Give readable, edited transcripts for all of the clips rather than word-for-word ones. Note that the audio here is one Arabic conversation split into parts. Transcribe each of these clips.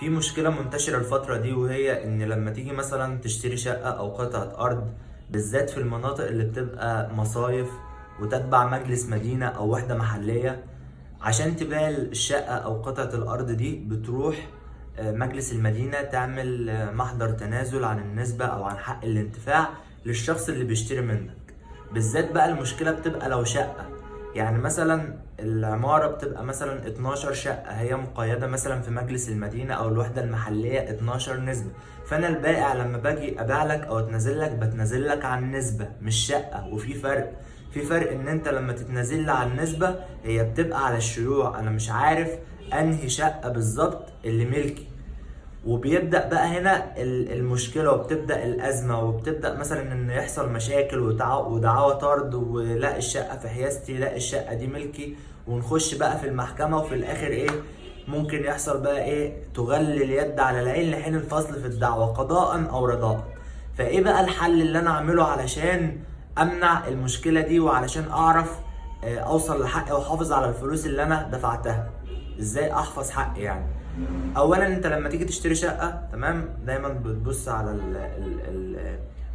في مشكلة منتشرة الفترة دي، وهي إن لما تيجي مثلا تشتري شقة أو قطعة أرض، بالذات في المناطق اللي بتبقى مصايف وتتبع مجلس مدينة أو وحدة محلية، عشان تبيع الشقة أو قطعة الأرض دي بتروح مجلس المدينة تعمل محضر تنازل عن النسبة أو عن حق الانتفاع للشخص اللي بيشتري منك. بالذات بقى المشكلة بتبقى لو شقة، يعني مثلا العمارة بتبقى مثلا 12 شقة، هي مقيدة مثلا في مجلس المدينة أو الوحدة المحلية 12 نسبة. فأنا البائع لما باجي أبيع لك أو أتنازل لك بتنازل لك عن نسبة مش شقة. وفي فرق، في فرق إن أنت لما تتنازل لي عن نسبة هي بتبقى على الشيوع، أنا مش عارف أنهي شقة بالظبط اللي ملكي. وبيبدأ بقى هنا المشكلة، وبتبدأ الأزمة، وبتبدأ مثلا إن يحصل مشاكل ودعاوى طرد، ولا الشقة في حيازتي، لا الشقة دي ملكي، ونخش بقى في المحكمة. وفي الآخر إيه ممكن يحصل بقى؟ إيه، تغلي اليد على العين لحين الفصل في الدعوة قضاء أو رضاء. فإيه بقى الحل اللي أنا أعمله علشان أمنع المشكلة دي، وعلشان أعرف أوصل لحقي وأحافظ على الفلوس اللي أنا دفعتها؟ إزاي أحفظ حقي يعني؟ اولا انت لما تيجي تشتري شقه، تمام، دايما بتبص على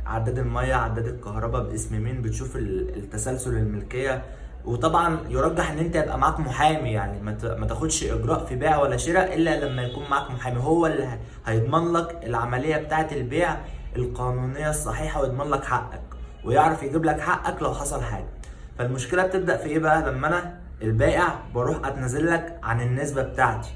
عداد الميه، عداد الكهرباء باسم مين، بتشوف التسلسل الملكيه. وطبعا يرجح ان انت يبقى معاك محامي، يعني ما تاخدش اجراء في بيع ولا شراء الا لما يكون معاك محامي، هو اللي هيضمن لك العمليه بتاعه البيع القانونيه الصحيحه، ويضمن لك حقك، ويعرف يجيب لك حقك لو حصل حاجه. فالمشكله بتبدا في ايه بقى؟ لما انا البائع بروح اتنازل لك عن النسبه بتاعتي.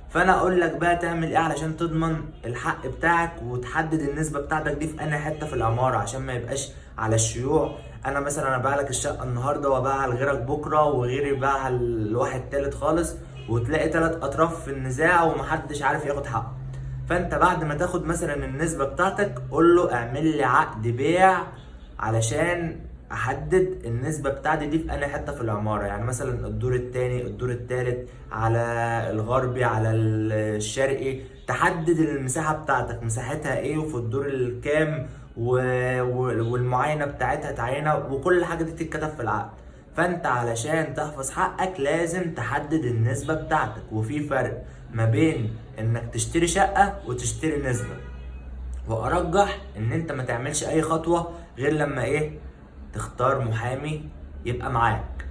فانا اقول لك بقى تعمل ايه علشان تضمن الحق بتاعك، وتحدد النسبه بتاعتك دي في انهي حته في العماره، عشان ما يبقاش على الشيوع. انا مثلا ابيع لك الشقه النهارده وابيعها لغيرك بكره، وغيري يبيعها لواحد تالت خالص، وتلاقي تلات اطراف في النزاع ومحدش عارف ياخد حقه. فانت بعد ما تاخد مثلا النسبه بتاعتك قول له اعمل لي عقد بيع علشان احدد النسبه بتاعتي دي في انهي حته في العماره. يعني مثلا الدور الثاني، الدور الثالث، على الغربي، على الشرقي، تحدد المساحه بتاعتك مساحتها ايه، وفي الدور الكام، والمعاينه بتاعتها تعينها، وكل حاجه دي تتكتب في العقد. فانت علشان تحفظ حقك لازم تحدد النسبه بتاعتك. وفي فرق ما بين انك تشتري شقه وتشتري نسبه، وارجح ان انت ما تعملش اي خطوه غير لما ايه، تختار محامي يبقى معاك.